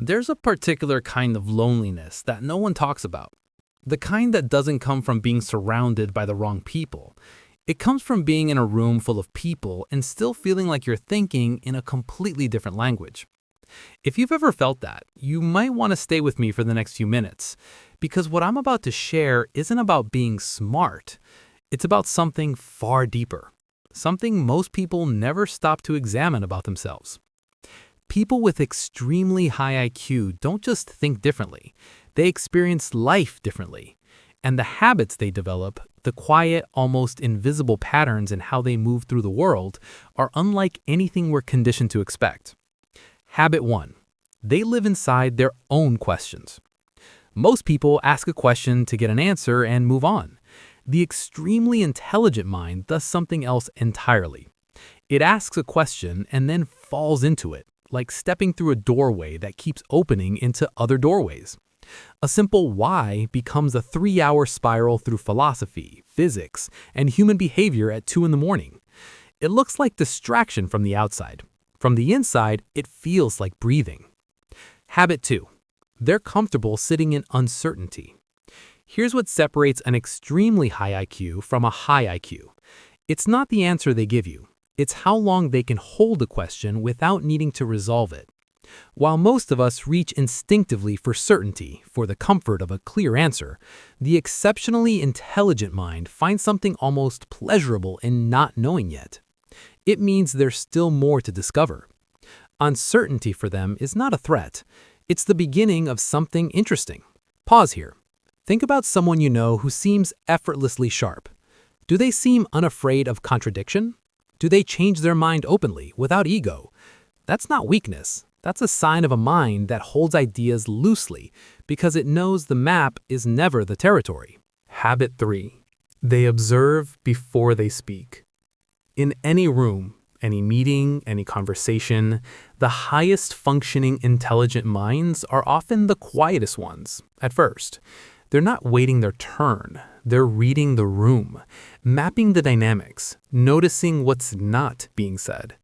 There's a particular kind of loneliness that no one talks about. The kind that doesn't come from being surrounded by the wrong people. It comes from being in a room full of people and still feeling like you're thinking in a completely different language. If you've ever felt that, you might want to stay with me for the next few minutes, because what I'm about to share isn't about being smart. It's about something far deeper, something most people never stop to examine about themselves. People with extremely high IQ don't just think differently, they experience life differently. And the habits they develop, the quiet, almost invisible patterns in how they move through the world, are unlike anything we're conditioned to expect. Habit 1. They live inside their own questions. Most people ask a question to get an answer and move on. The extremely intelligent mind does something else entirely. It asks a question and then falls into it, like stepping through a doorway that keeps opening into other doorways. A simple why becomes a 3-hour spiral through philosophy, physics, and human behavior at 2 in the morning. It looks like distraction from the outside. From the inside, it feels like breathing. Habit 2. They're comfortable sitting in uncertainty. Here's what separates an extremely high IQ from a high IQ. It's not the answer they give you. It's how long they can hold a question without needing to resolve it. While most of us reach instinctively for certainty, for the comfort of a clear answer, the exceptionally intelligent mind finds something almost pleasurable in not knowing yet. It means there's still more to discover. Uncertainty for them is not a threat. It's the beginning of something interesting. Pause here. Think about someone you know who seems effortlessly sharp. Do they seem unafraid of contradiction? Do they change their mind openly, without ego? That's not weakness. That's a sign of a mind that holds ideas loosely because it knows the map is never the territory. Habit 3. They observe before they speak. In any room, any meeting, any conversation, the highest functioning intelligent minds are often the quietest ones at first. They're not waiting their turn. They're reading the room, mapping the dynamics, noticing what's not being said.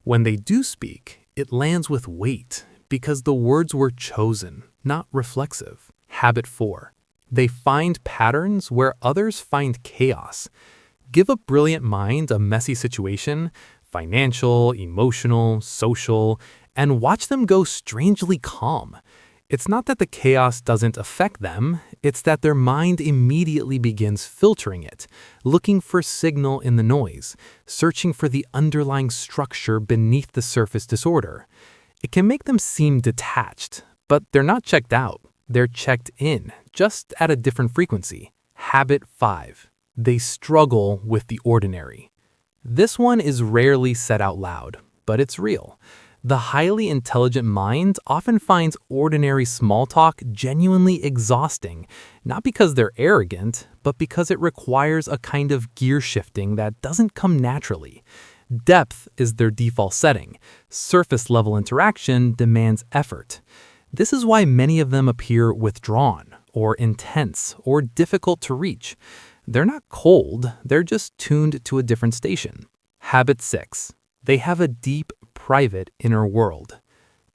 When they do speak, it lands with weight because the words were chosen, not reflexive. Habit 4. They find patterns where others find chaos. Give a brilliant mind a messy situation, financial, emotional, social, and watch them go strangely calm. It's not that the chaos doesn't affect them, it's that their mind immediately begins filtering it, looking for signal in the noise, searching for the underlying structure beneath the surface disorder. It can make them seem detached, but they're not checked out. They're checked in, just at a different frequency. Habit 5. They struggle with the ordinary. This one is rarely said out loud, but it's real. The highly intelligent mind often finds ordinary small talk genuinely exhausting, not because they're arrogant, but because it requires a kind of gear shifting that doesn't come naturally. Depth is their default setting. Surface-level interaction demands effort. This is why many of them appear withdrawn, or intense, or difficult to reach. They're not cold, they're just tuned to a different station. Habit 6. They have a deep, private inner world.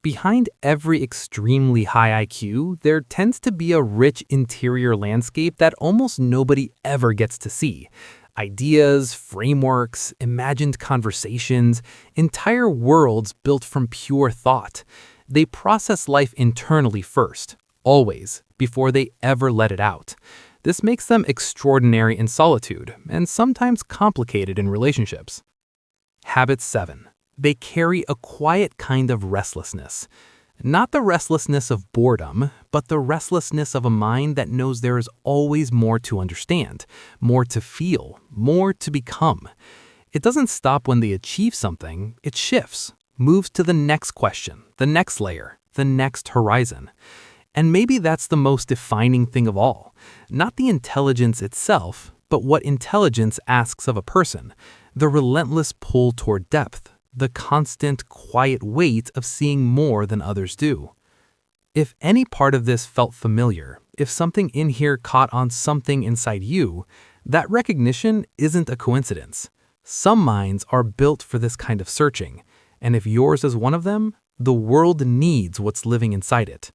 Behind every extremely high IQ, there tends to be a rich interior landscape that almost nobody ever gets to see. Ideas, frameworks, imagined conversations, entire worlds built from pure thought. They process life internally first, always, before they ever let it out. This makes them extraordinary in solitude, and sometimes complicated in relationships. Habit 7. They carry a quiet kind of restlessness. Not the restlessness of boredom, but the restlessness of a mind that knows there is always more to understand, more to feel, more to become. It doesn't stop when they achieve something, it shifts, moves to the next question, the next layer, the next horizon. And maybe that's the most defining thing of all. Not the intelligence itself, but what intelligence asks of a person, the relentless pull toward depth. The constant, quiet weight of seeing more than others do. If any part of this felt familiar, if something in here caught on something inside you, that recognition isn't a coincidence. Some minds are built for this kind of searching, and if yours is one of them, the world needs what's living inside it.